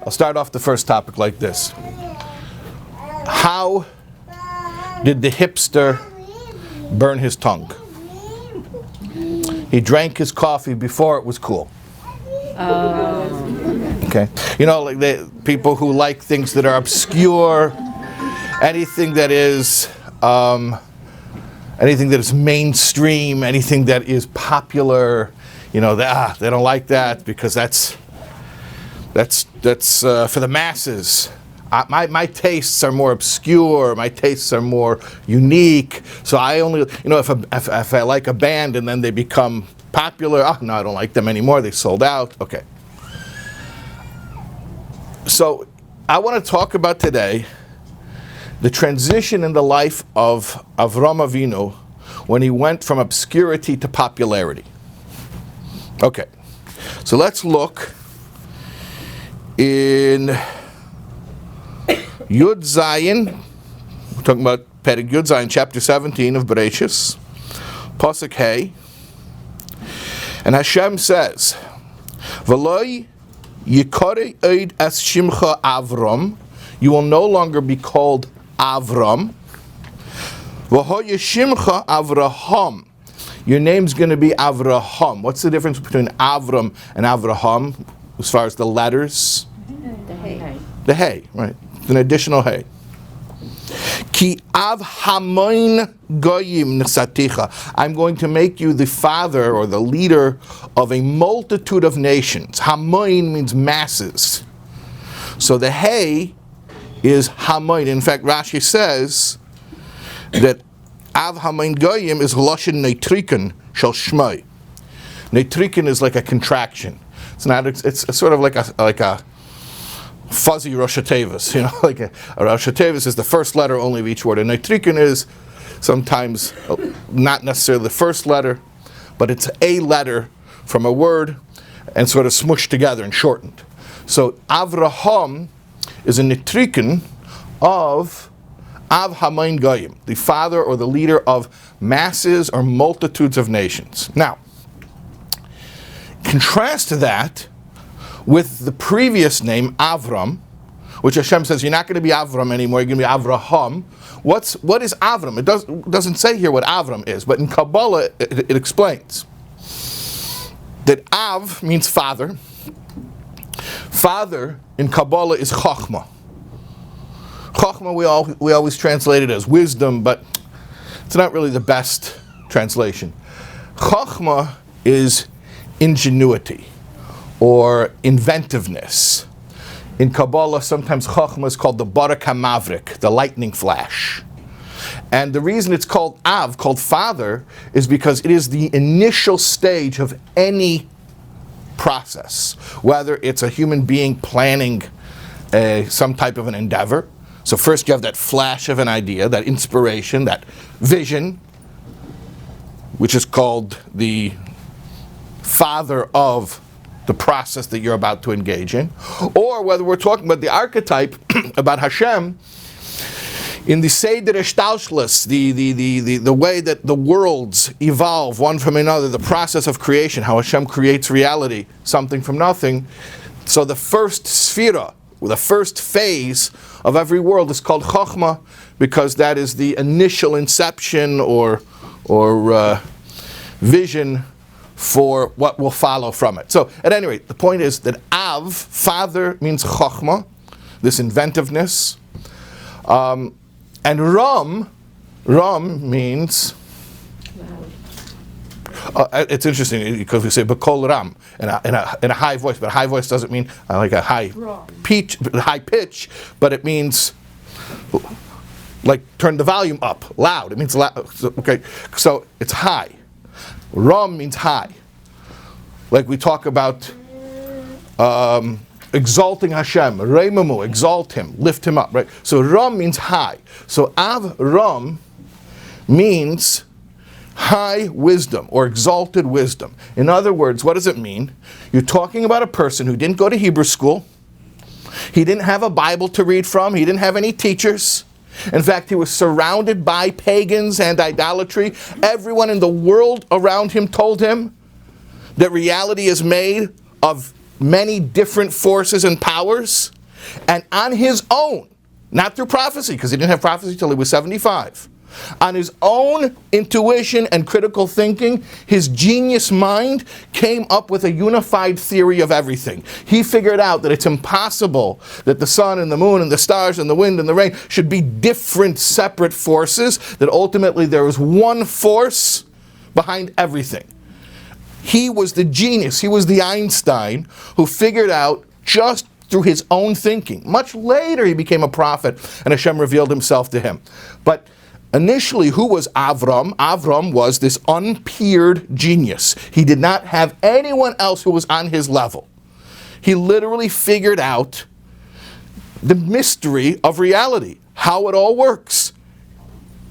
I'll start off the first topic like this. How did the hipster burn his tongue? He drank his coffee before it was cool. Okay, you know, like people who like things that are obscure, anything that is mainstream, anything that is popular. You know, they don't like that because that's for the masses. My tastes are more obscure. My tastes are more unique. So I only, you know, if I like a band and then they become popular, no, I don't like them anymore. They sold out. Okay. So I want to talk about today the transition in the life of Avram Avinu when he went from obscurity to popularity. Okay. So let's look in Yud Zayin, we're talking about Perek Yud Zayin, chapter 17 of Bereshis, Pasuk Hey, and Hashem says, "V'loi yikore oid es shimcha Avram," you will no longer be called Avram. V'ho yishimcha Avraham, your name's going to be Avraham. What's the difference between Avram and Avraham as far as the letters? The hay. The hay, right? An additional hay. Ki av hamoin goyim nesaticha. I'm going to make you the father or the leader of a multitude of nations. Hamoin means masses. So the hay is hamoin. In fact, Rashi says that av hamoin goyim is loshin neitriken shel shmai. Neitriken is like a contraction. It's not. It's sort of like a fuzzy Rosh Hashanah, you know, like a Rosh Hashanah is the first letter only of each word. And Neitriken is sometimes not necessarily the first letter, but it's a letter from a word and sort of smushed together and shortened. So Avraham is a Neitriken of Av Hamoin Goyim, the father or the leader of masses or multitudes of nations. Now, contrast that with the previous name, Avram, which Hashem says, you're not going to be Avram anymore, you're going to be Avraham. What is Avram? It doesn't say here what Avram is, but in Kabbalah it explains that Av means father. Father in Kabbalah is Chochmah. Chochmah we always translate it as wisdom, but it's not really the best translation. Chochmah is ingenuity or inventiveness. In Kabbalah, sometimes Chochmah is called the Barak HaMavrik, the lightning flash. And the reason it's called Av, called father, is because it is the initial stage of any process. Whether it's a human being planning some type of an endeavor. So first you have that flash of an idea, that inspiration, that vision, which is called the father of the process that you're about to engage in, or whether we're talking about the archetype about Hashem in the Seder Eshtaushlis, the way that the worlds evolve one from another, the process of creation, how Hashem creates reality, something from nothing. So the first sphira, the first phase of every world is called Chochmah, because that is the initial inception or vision for what will follow from it. So, at any rate, the point is that Av, father, means Chochmah, this inventiveness. And Ram means... it's interesting because we say B'kol Ram in a high voice, but a high voice doesn't mean like a high pitch, but it means like turn the volume up, loud. It means loud. Okay, so it's high. Ram means high. Like we talk about exalting Hashem, Reimamu, exalt him, lift him up, right? So Ram means high. So Av Ram means high wisdom or exalted wisdom. In other words, what does it mean? You're talking about a person who didn't go to Hebrew school. He didn't have a Bible to read from. He didn't have any teachers. In fact, he was surrounded by pagans and idolatry. Everyone in the world around him told him that reality is made of many different forces and powers, and on his own, not through prophecy, because he didn't have prophecy till he was 75, on his own intuition and critical thinking, his genius mind came up with a unified theory of everything. He figured out that it's impossible that the sun and the moon and the stars and the wind and the rain should be different, separate forces, that ultimately there is one force behind everything. He was the genius, he was the Einstein who figured out just through his own thinking. Much later he became a prophet and Hashem revealed himself to him. But initially, who was Avram? Avram was this unpaired genius. He did not have anyone else who was on his level. He literally figured out the mystery of reality, how it all works.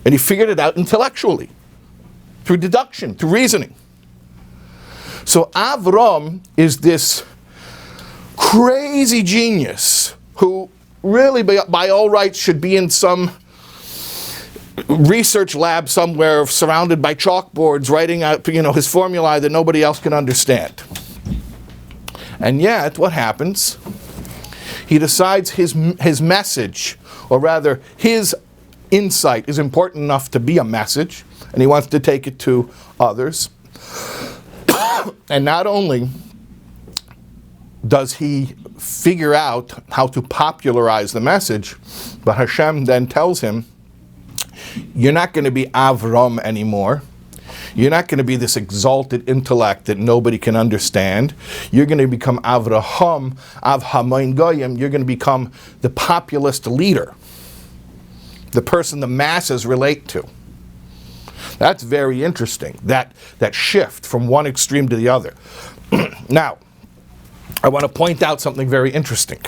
And he figured it out intellectually, through deduction, through reasoning. So Avram is this crazy genius who really by all rights should be in some research lab somewhere surrounded by chalkboards writing out his formulae that nobody else can understand. And yet what happens? He decides his message, or rather his insight, is important enough to be a message, and he wants to take it to others. And not only does he figure out how to popularize the message, but Hashem then tells him, you're not going to be Avram anymore. You're not going to be this exalted intellect that nobody can understand. You're going to become Avraham, Avhamoin Goyim. You're going to become the populist leader, the person the masses relate to. That's very interesting, that shift from one extreme to the other. Now, I want to point out something very interesting.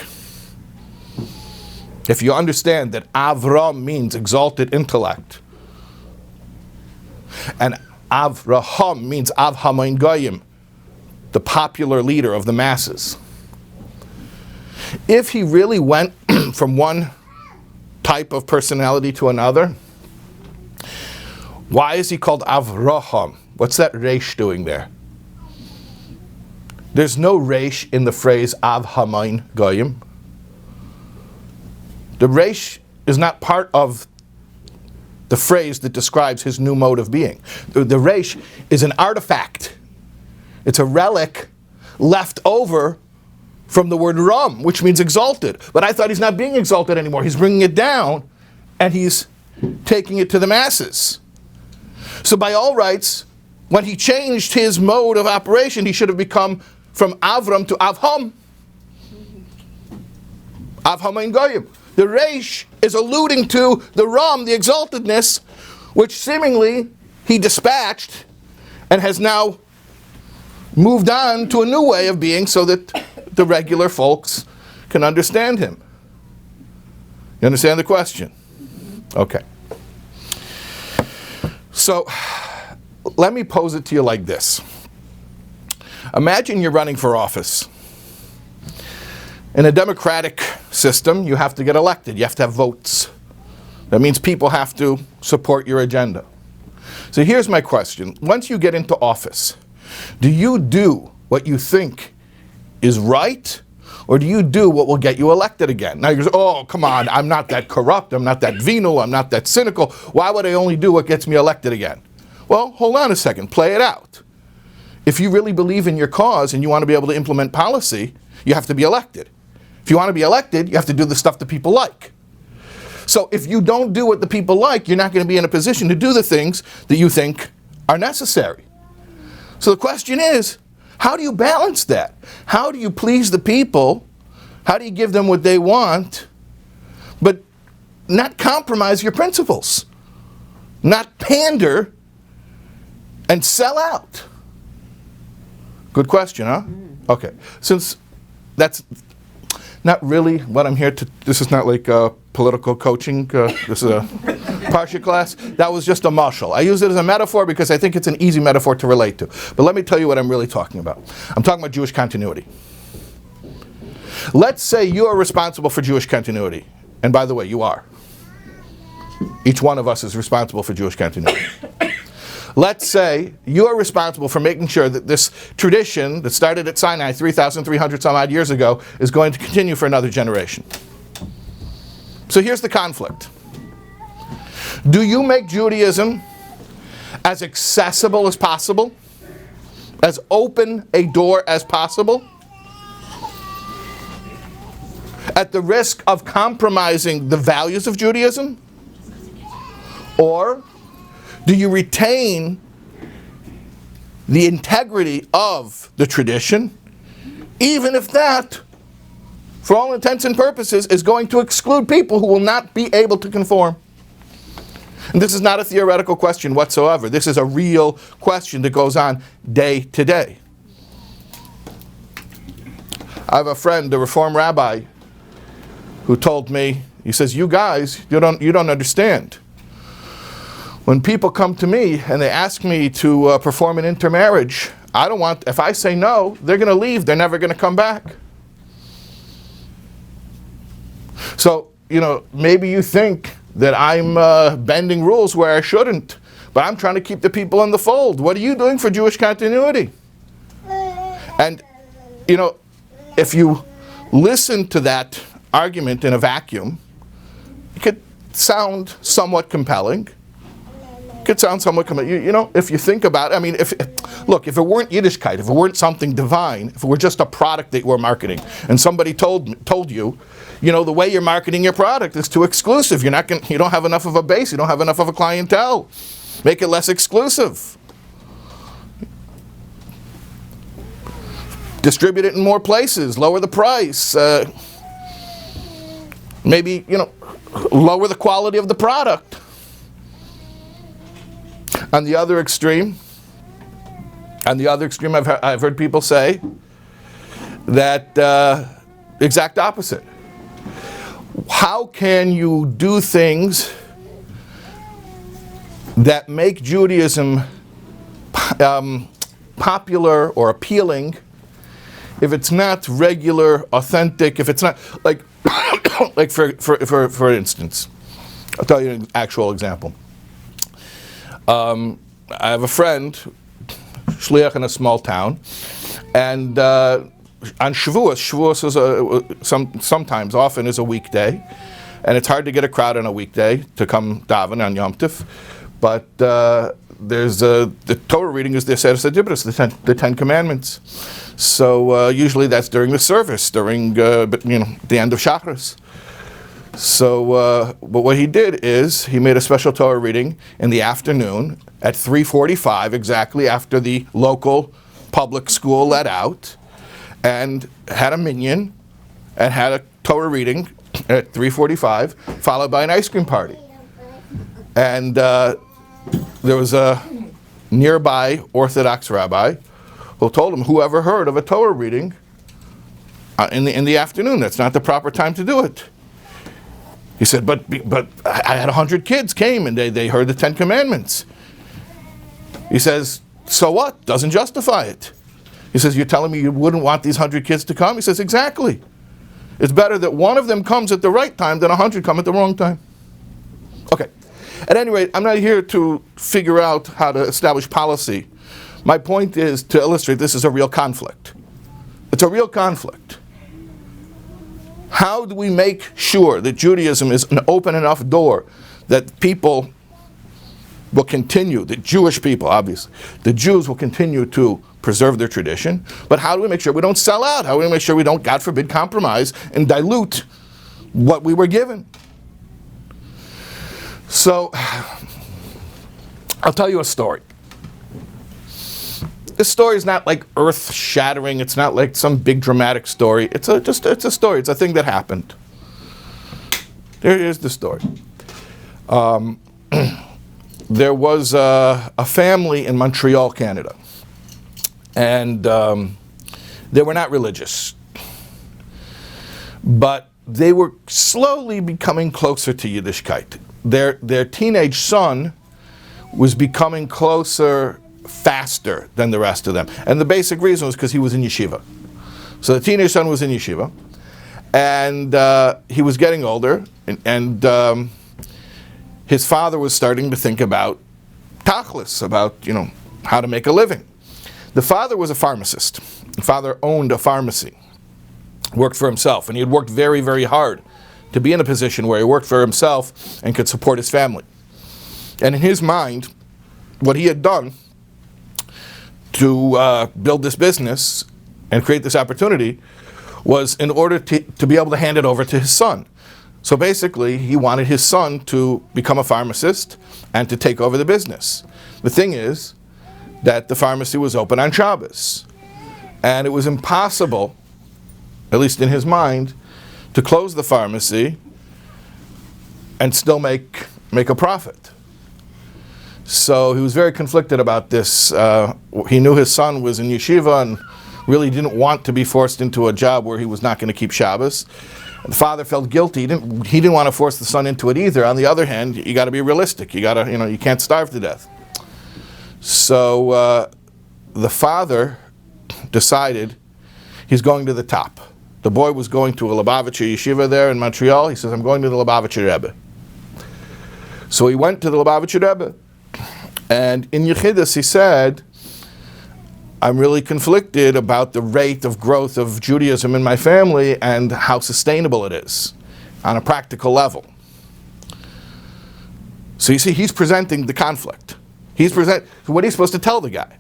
If you understand that Avram means exalted intellect, and Avraham means Avhamoin Goyim, the popular leader of the masses. If he really went from one type of personality to another, why is he called Avraham? What's that resh doing there? There's no resh in the phrase Avhamoin Goyim. The resh is not part of the phrase that describes his new mode of being. The resh is an artifact. It's a relic left over from the word ram, which means exalted. But I thought he's not being exalted anymore. He's bringing it down, and he's taking it to the masses. So by all rights, when he changed his mode of operation, he should have become from Avram to Avham. Avhamoin Goyim. The resh is alluding to the ram, the exaltedness, which seemingly he dispatched and has now moved on to a new way of being so that the regular folks can understand him. You understand the question? Okay. So, let me pose it to you like this. Imagine you're running for office. In a democratic system, you have to get elected. You have to have votes. That means people have to support your agenda. So here's my question. Once you get into office, do you do what you think is right, or do you do what will get you elected again? Now you say, oh, come on, I'm not that corrupt, I'm not that venal, I'm not that cynical. Why would I only do what gets me elected again? Well, hold on a second, play it out. If you really believe in your cause and you want to be able to implement policy, you have to be elected. If you want to be elected, you have to do the stuff that people like. So if you don't do what the people like, you're not going to be in a position to do the things that you think are necessary. So the question is, how do you balance that? How do you please the people? How do you give them what they want, but not compromise your principles? Not pander and sell out? Good question, huh? Okay. Since that's not really what I'm here to, this is not like political coaching, this is a Parsha class. That was just a mashal. I use it as a metaphor because I think it's an easy metaphor to relate to. But let me tell you what I'm really talking about. I'm talking about Jewish continuity. Let's say you are responsible for Jewish continuity. And by the way, you are. Each one of us is responsible for Jewish continuity. Let's say you are responsible for making sure that this tradition that started at Sinai 3,300 some odd years ago is going to continue for another generation. So here's the conflict. Do you make Judaism as accessible as possible? As open a door as possible? At the risk of compromising the values of Judaism? Or do you retain the integrity of the tradition, even if that, for all intents and purposes, is going to exclude people who will not be able to conform? And this is not a theoretical question whatsoever. This is a real question that goes on day to day. I have a friend, a Reform rabbi, who told me, he says, you guys, you don't understand. When people come to me and they ask me to perform an intermarriage, if I say no, they're going to leave. They're never going to come back. So, maybe you think that I'm bending rules where I shouldn't, but I'm trying to keep the people in the fold. What are you doing for Jewish continuity? And, if you listen to that argument in a vacuum, it could sound somewhat compelling. If you think about it, if it weren't Yiddishkeit, if it weren't something divine, if it were just a product that you were marketing, and somebody told you, the way you're marketing your product is too exclusive. You don't have enough of a base. You don't have enough of a clientele. Make it less exclusive. Distribute it in more places. Lower the price. Maybe lower the quality of the product. On the other extreme, I've heard people say that exact opposite. How can you do things that make Judaism popular or appealing if it's not regular, authentic, if it's not like for instance, I'll tell you an actual example. I have a friend, shliach in a small town, and on Shavuos is often is a weekday, and it's hard to get a crowd on a weekday to come daven on Yom Tov, but there's the Torah reading is the Sefer HaSichos, the Ten Commandments. So usually that's during the service, during the end of Shabbos. So, but what he did is he made a special Torah reading in the afternoon at 3:45, exactly after the local public school let out, and had a minyan and had a Torah reading at 3:45, followed by an ice cream party. And there was a nearby Orthodox rabbi who told him, whoever heard of a Torah reading in the afternoon? That's not the proper time to do it. He said, but I had 100 kids came and they heard the Ten Commandments. He says, so what? Doesn't justify it. He says, you're telling me you wouldn't want these 100 kids to come? He says, exactly. It's better that one of them comes at the right time than 100 come at the wrong time. Okay. At any rate, I'm not here to figure out how to establish policy. My point is to illustrate this is a real conflict. It's a real conflict. How do we make sure that Judaism is an open enough door that people will continue, the Jewish people, obviously, the Jews will continue to preserve their tradition, but how do we make sure we don't sell out? How do we make sure we don't, God forbid, compromise and dilute what we were given? So, I'll tell you a story. This story is not like earth-shattering. It's not like some big dramatic story. It's a story. It's a thing that happened. Here's the story. There was a family in Montreal, Canada, and they were not religious, but they were slowly becoming closer to Yiddishkeit. Their teenage son was becoming closer faster than the rest of them. And the basic reason was because he was in yeshiva. So the teenage son was in yeshiva, and he was getting older, and his father was starting to think about tachlis, about how to make a living. The father was a pharmacist. The father owned a pharmacy, worked for himself, and he had worked very, very hard to be in a position where he worked for himself and could support his family. And in his mind, what he had done to build this business and create this opportunity was in order to be able to hand it over to his son. So basically, he wanted his son to become a pharmacist and to take over the business. The thing is that the pharmacy was open on Shabbos. And it was impossible, at least in his mind, to close the pharmacy and still make a profit. So he was very conflicted about this. He knew his son was in yeshiva and really didn't want to be forced into a job where he was not going to keep Shabbos. The father felt guilty. He didn't want to force the son into it either. On the other hand, you got to be realistic. You can't starve to death. So the father decided he's going to the top. The boy was going to a Lubavitcher yeshiva there in Montreal. He says, I'm going to the Lubavitcher Rebbe. So he went to the Lubavitcher Rebbe. And in Yechidus he said, I'm really conflicted about the rate of growth of Judaism in my family and how sustainable it is on a practical level. So you see, he's presenting the conflict. What are you supposed to tell the guy?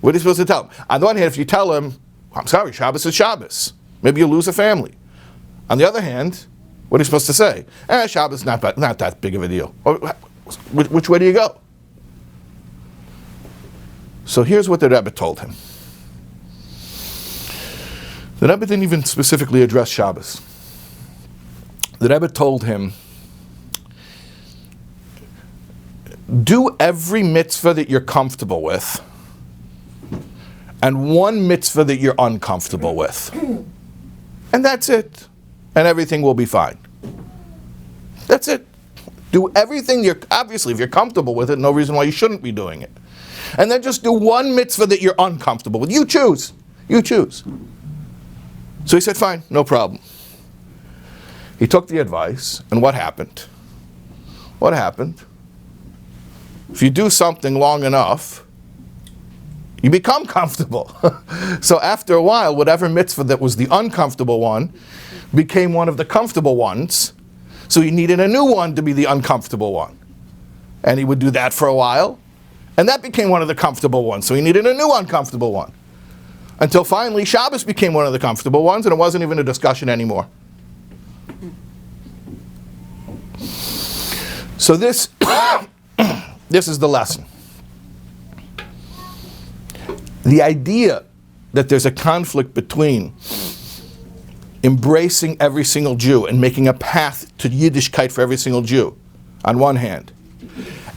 What are you supposed to tell him? On the one hand, if you tell him, I'm sorry, Shabbos is Shabbos, maybe you'll lose a family. On the other hand, what are you supposed to say? Shabbos is not that big of a deal. Which way do you go? So here's what the Rebbe told him. The Rebbe didn't even specifically address Shabbos. The Rebbe told him, do every mitzvah that you're comfortable with, and one mitzvah that you're uncomfortable with. And that's it. And everything will be fine. That's it. Do everything obviously, if you're comfortable with it, no reason why you shouldn't be doing it. And then just do one mitzvah that you're uncomfortable with. You choose. You choose. So he said, fine, no problem. He took the advice, and what happened? What happened? If you do something long enough, you become comfortable. So after a while, whatever mitzvah that was the uncomfortable one became one of the comfortable ones. So he needed a new one to be the uncomfortable one. And he would do that for a while. And that became one of the comfortable ones. So he needed a new uncomfortable one. Until finally, Shabbos became one of the comfortable ones, and it wasn't even a discussion anymore. So this is the lesson. The idea that there's a conflict between embracing every single Jew and making a path to Yiddishkeit for every single Jew, on one hand,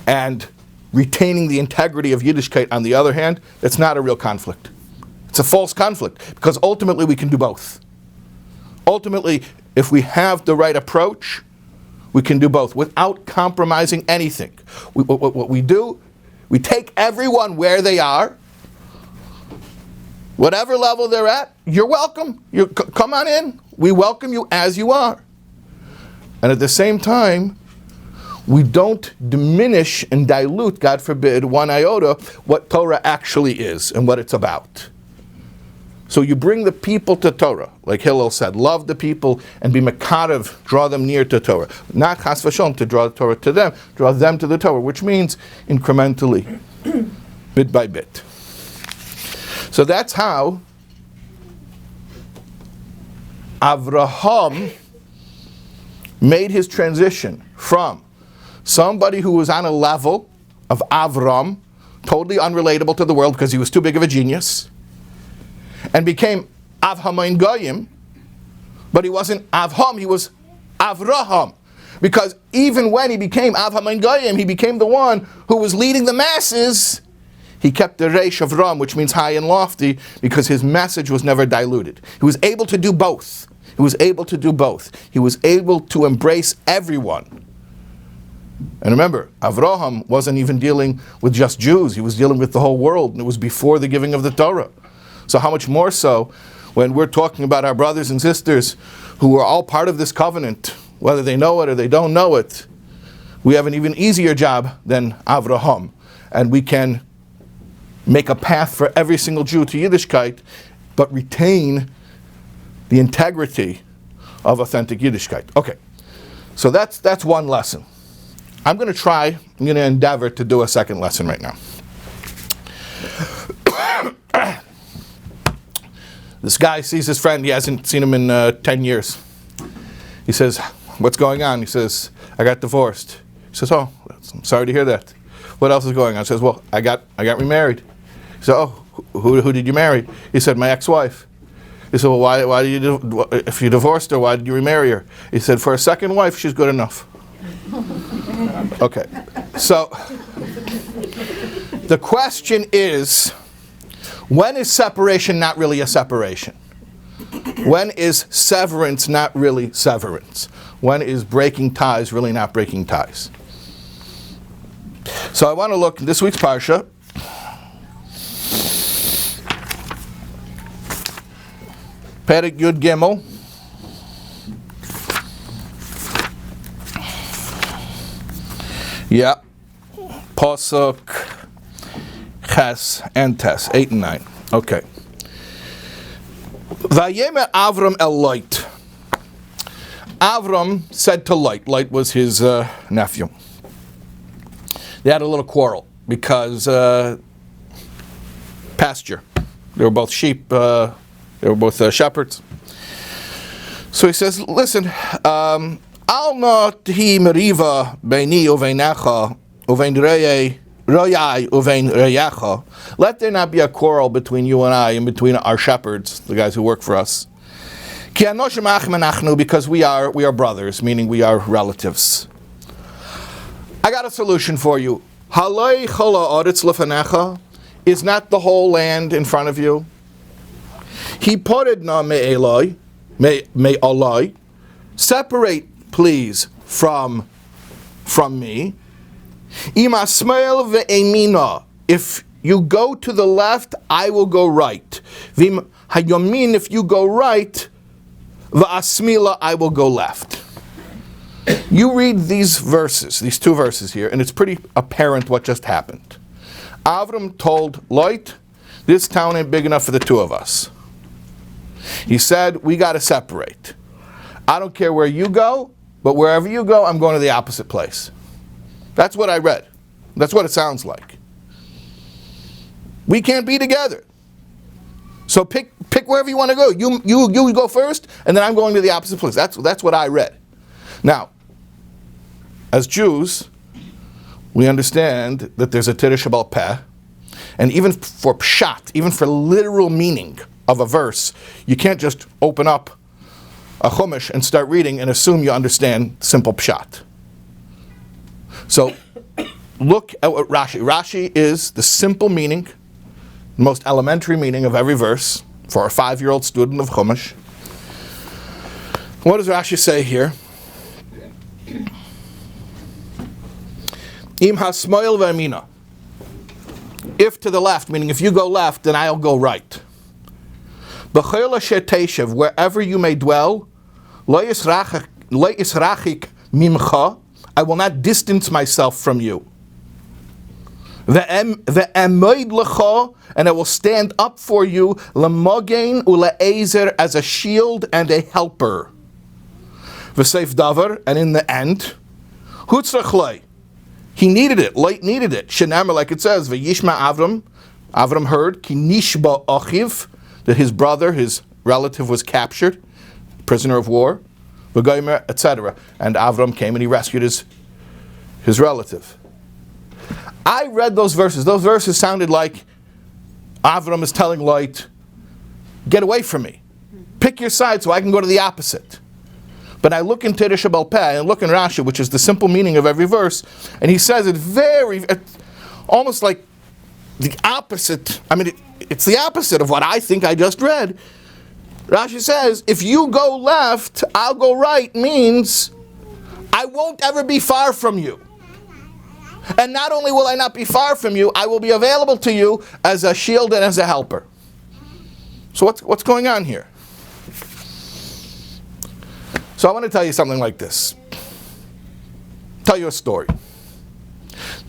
and retaining the integrity of Yiddishkeit on the other hand, that's not a real conflict. It's a false conflict, because ultimately we can do both. Ultimately, if we have the right approach, we can do both without compromising anything. What we do, we take everyone where they are, whatever level they're at, you're welcome. Come on in. We welcome you as you are. And at the same time, we don't diminish and dilute, God forbid, one iota, what Torah actually is and what it's about. So you bring the people to Torah, like Hillel said, love the people and be mekarev, draw them near to Torah. Not chas v'shalom, to draw the Torah to them, draw them to the Torah, which means incrementally, bit by bit. So that's how Avraham made his transition from somebody who was on a level of Avram, totally unrelatable to the world because he was too big of a genius, and became Avhamin Goyim, but he wasn't Avham, he was Avraham. Because even when he became Avhamin Goyim, he became the one who was leading the masses. He kept the Reish of Ram, which means high and lofty, because his message was never diluted. He was able to do both. He was able to do both. He was able to embrace everyone. And remember, Avraham wasn't even dealing with just Jews. He was dealing with the whole world, and it was before the giving of the Torah. So how much more so when we're talking about our brothers and sisters who are all part of this covenant, whether they know it or they don't know it, we have an even easier job than Avraham. and we can make a path for every single Jew to Yiddishkeit, but retain the integrity of authentic Yiddishkeit. Okay, so that's one lesson. I'm going to endeavor to do a second lesson right now. This guy sees his friend, he hasn't seen him in 10 years. He says, "What's going on?" He says, "I got divorced." He says, "Oh, I'm sorry to hear that. What else is going on?" He says, "Well, I got remarried." He said, "Oh, who did you marry?" He said, "My ex-wife." He said, "Well, why did you if you divorced her, why did you remarry her?" He said, "For a second wife, she's good enough." Okay, so the question is, when is separation not really a separation? When is severance not really severance? When is breaking ties really not breaking ties? So I want to look at this week's Parsha. Perek Yud Gimel. Yeah. Pasuk Ches and Tes, 8 and 9. Okay. Vayemer Avram el Light. Avram said to Light. Light was his nephew. They had a little quarrel because pasture. They were both sheep. They were both shepherds. So he says, "Listen, Al not he meriva beini uveinecha uvein royai uvein reyecha. Let there not be a quarrel between you and I and between our shepherds, the guys who work for us. Ki anoshim achim anachnu, because we are brothers, meaning we are relatives. I got a solution for you. Haloi chola aretz lefanecha, is not the whole land in front of you? He pored na me aloi, separate, please, from me. Ima smail ve'emina, if you go to the left, I will go right. Vim hayomin, if you go right, va'asmila, I will go left." You read these verses, these two verses here, and it's pretty apparent what just happened. Avram told Lot, "This town ain't big enough for the two of us." He said, "We got to separate. I don't care where you go, but wherever you go, I'm going to the opposite place." That's what I read. That's what it sounds like. We can't be together. So pick wherever you want to go. You go first, and then I'm going to the opposite place. That's what I read. Now, as Jews, we understand that there's a Tirush Shabal Peh, and even for pshat, even for literal meaning of a verse, you can't just open up a chumash and start reading and assume you understand simple pshat. So look at what Rashi is the simple meaning, the most elementary meaning of every verse for a 5-year-old student of chumash. What does Rashi say here? Im hasmoil ve'amina. If to the left, meaning if you go left, then I'll go right. B'chol asher teshev, wherever you may dwell, lo yisrachik mimcha, I will not distance myself from you. Ve'emoid lecha, and I will stand up for you, lemogen ule'ezer, as a shield and a helper. V'seif davar, and in the end, hutzrach lei, he needed it, Light needed it. Shenamar, like it says, V'yishma Avram heard, ki nishba achiv, that his brother, his relative, was captured, prisoner of war, v'goymer, etc. And Avram came and he rescued his relative. I read those verses. Those verses sounded like Avram is telling Light, "Get away from me. Pick your side so I can go to the opposite." But I look in Tirush Shabal Peh and look in Rashi, which is the simple meaning of every verse, and he says it almost like the opposite. I mean, it's the opposite of what I think I just read. Rashi says, if you go left, I'll go right, means I won't ever be far from you. And not only will I not be far from you, I will be available to you as a shield and as a helper. So what's going on here? So I want to tell you something like this. Tell you a story.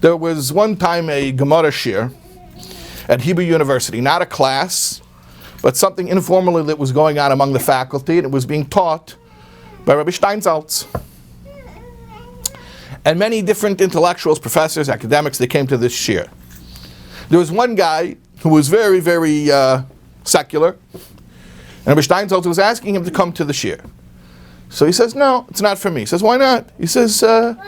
There was one time a Gemara shir at Hebrew University, not a class, but something informally that was going on among the faculty, and it was being taught by Rabbi Steinsaltz. And many different intellectuals, professors, academics, they came to this shir. There was one guy who was very, very secular, and Rabbi Steinsaltz was asking him to come to the shir. So he says, no, it's not for me. He says, why not? He says, Atalo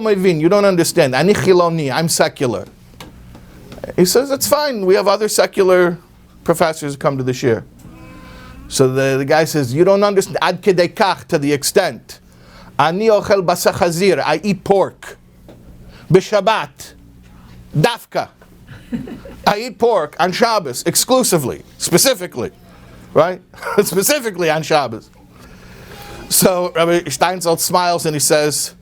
mevin, you don't understand. Ani chiloni, I'm secular. He says, it's fine. We have other secular professors who come to the shir. So the guy says, you don't understand. Ad kedei kach, to the extent. Ani ochel basar chazir, I eat pork. B'Shabbat, dafka. I eat pork on Shabbos, exclusively, specifically. Right? Specifically on Shabbos. So Rabbi Steinsaltz smiles and he says,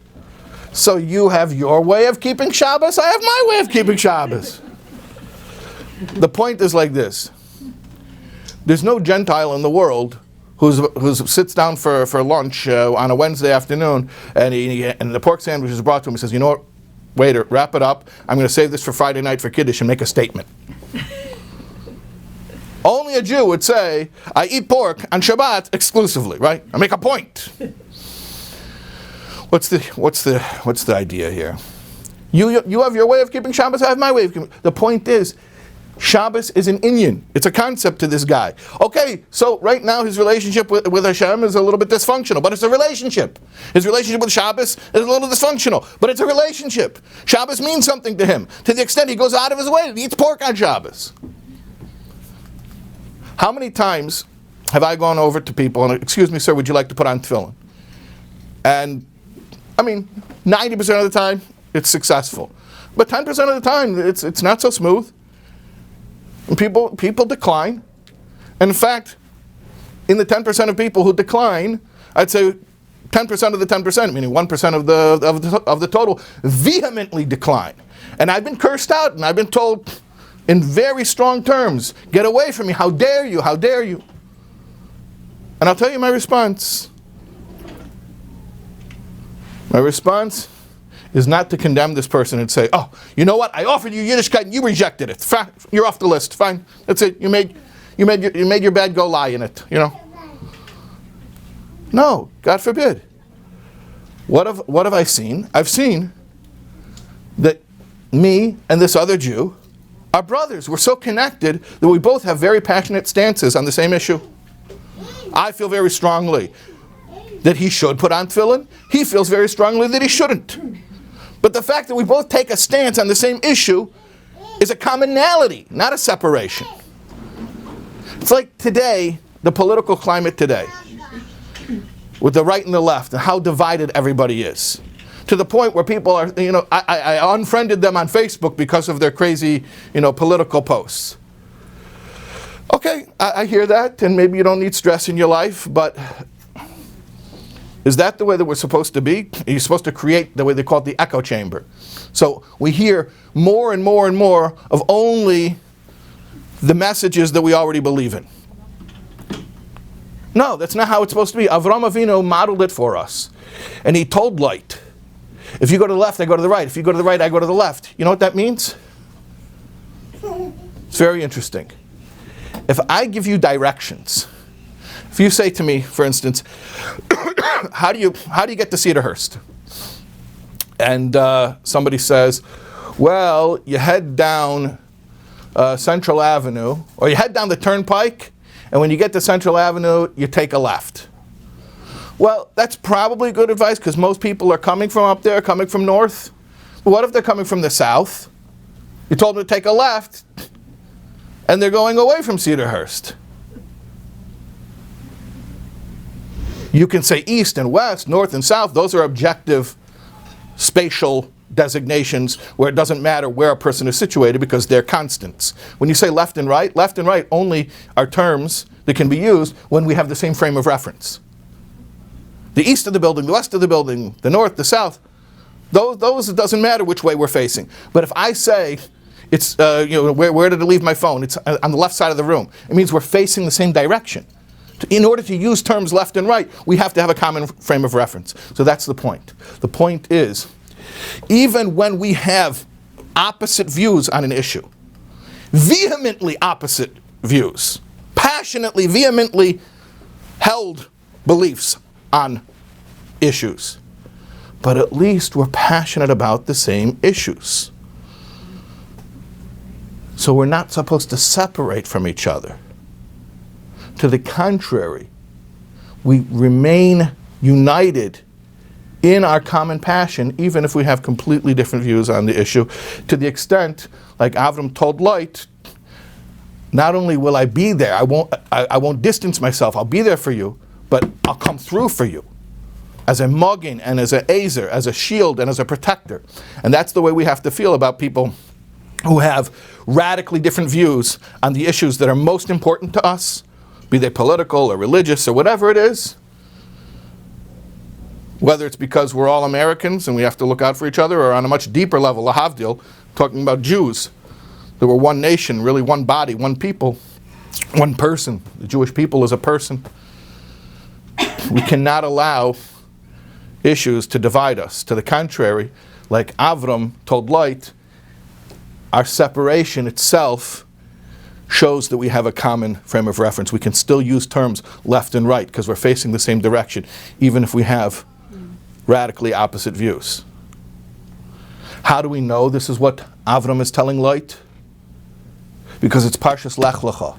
so you have your way of keeping Shabbos, I have my way of keeping Shabbos. The point is like this. There's no Gentile in the world who sits down for lunch on a Wednesday afternoon and the pork sandwich is brought to him. He says, you know what, waiter, wrap it up. I'm going to save this for Friday night for Kiddush and make a statement. Only a Jew would say, I eat pork on Shabbat exclusively, right? I make a point. What's the idea here? You have your way of keeping Shabbos, I have my way of keeping. The point is, Shabbos is an inyan. It's a concept to this guy. Okay, so right now his relationship with Hashem is a little bit dysfunctional, but it's a relationship. His relationship with Shabbos is a little dysfunctional, but it's a relationship. Shabbos means something to him, to the extent he goes out of his way and eats pork on Shabbos. How many times have I gone over to people and, excuse me, sir, would you like to put on tefillin? And, 90% of the time, it's successful. But 10% of the time, it's not so smooth. And people decline. And in fact, in the 10% of people who decline, I'd say 10% of the 10%, meaning 1% of the total, vehemently decline. And I've been cursed out, and I've been told in very strong terms, get away from me, how dare you, how dare you. And I'll tell you my response. My response is not to condemn this person and say, oh, you know what, I offered you Yiddishkeit and you rejected it. You're off the list, fine, that's it, you made your bed go lie in it, you know. No, God forbid. What have I seen? I've seen that me and this other Jew are brothers. We're so connected that we both have very passionate stances on the same issue. I feel very strongly that he should put on tefillin. He feels very strongly that he shouldn't. But the fact that we both take a stance on the same issue is a commonality, not a separation. It's like today, the political climate today, with the right and the left, and how divided everybody is. To the point where people are, I unfriended them on Facebook because of their crazy, political posts. Okay, I hear that, and maybe you don't need stress in your life, but is that the way that we're supposed to be? Are you supposed to create the way they call it the echo chamber? So we hear more and more and more of only the messages that we already believe in. No, that's not how it's supposed to be. Avram Avinu modeled it for us. And he told light, if you go to the left, I go to the right. If you go to the right, I go to the left. You know what that means? It's very interesting. If I give you directions, if you say to me, for instance, how do you get to Cedarhurst? And somebody says, well, you head down Central Avenue, or you head down the Turnpike, and when you get to Central Avenue, you take a left. Well, that's probably good advice because most people are coming from up there, coming from north. But what if they're coming from the south? You told them to take a left, and they're going away from Cedarhurst. You can say east and west, north and south. Those are objective spatial designations where it doesn't matter where a person is situated because they're constants. When you say left and right only are terms that can be used when we have the same frame of reference. The east of the building, the west of the building, the north, the south, those it doesn't matter which way we're facing. But if I say, it's where did I leave my phone? It's on the left side of the room. It means we're facing the same direction. In order to use terms left and right, we have to have a common frame of reference. So that's the point. The point is even when we have opposite views on an issue, vehemently opposite views, passionately, vehemently held beliefs on issues, but at least we're passionate about the same issues. So we're not supposed to separate from each other. To the contrary, we remain united in our common passion, even if we have completely different views on the issue, to the extent, like Avram told Lot, not only will I be there, I won't distance myself, I'll be there for you, but I'll come through for you as a muggin and as an azer, as a shield and as a protector. And that's the way we have to feel about people who have radically different views on the issues that are most important to us, be they political or religious or whatever it is. Whether it's because we're all Americans and we have to look out for each other, or on a much deeper level, lahavdil, talking about Jews. There were one nation, really one body, one people, one person. The Jewish people is a person. We cannot allow issues to divide us. To the contrary, like Avram told Lot, our separation itself shows that we have a common frame of reference. We can still use terms left and right because we're facing the same direction, even if we have radically opposite views. How do we know this is what Avram is telling Lot? Because it's Parshas Lech Lecha.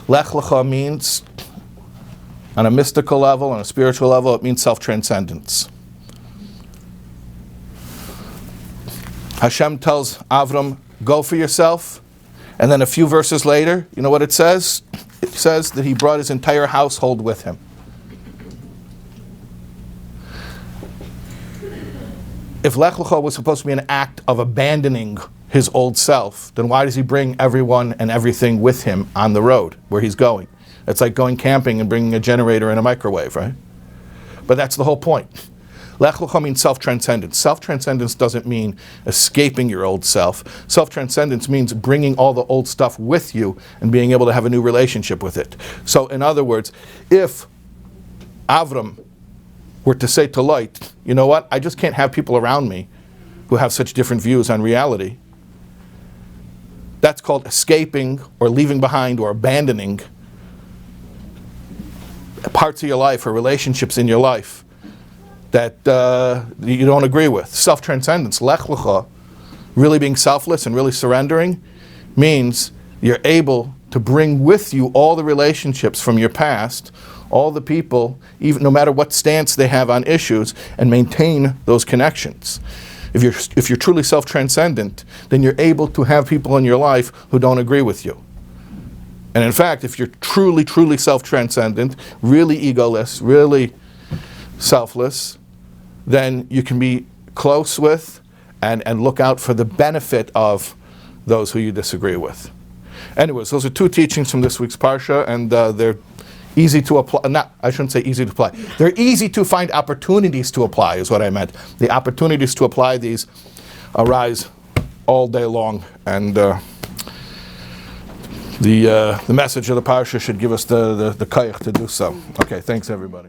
Lech Lecha means, on a mystical level, on a spiritual level, it means self-transcendence. Hashem tells Avram, go for yourself, and then a few verses later, you know what it says? It says that he brought his entire household with him. If Lech Lecha was supposed to be an act of abandoning his old self, then why does he bring everyone and everything with him on the road where he's going? It's like going camping and bringing a generator and a microwave, right? But that's the whole point. Lech Lecha means self-transcendence. Self-transcendence doesn't mean escaping your old self. Self-transcendence means bringing all the old stuff with you and being able to have a new relationship with it. So in other words, if Avram were to say to Lot, you know what, I just can't have people around me who have such different views on reality, that's called escaping or leaving behind or abandoning parts of your life or relationships in your life that you don't agree with. Self-transcendence, Lech Lecha, really being selfless and really surrendering, means you're able to bring with you all the relationships from your past, all the people, even no matter what stance they have on issues, and maintain those connections. If you're truly self-transcendent, then you're able to have people in your life who don't agree with you. And in fact, if you're truly, truly self-transcendent, really egoless, really selfless, then you can be close with and look out for the benefit of those who you disagree with. Anyways, those are two teachings from this week's Parsha, and they're easy to apply. I shouldn't say easy to apply. They're easy to find opportunities to apply, is what I meant. The opportunities to apply these arise all day long, and the message of the Parsha should give us the kayach to do so. Okay, thanks everybody.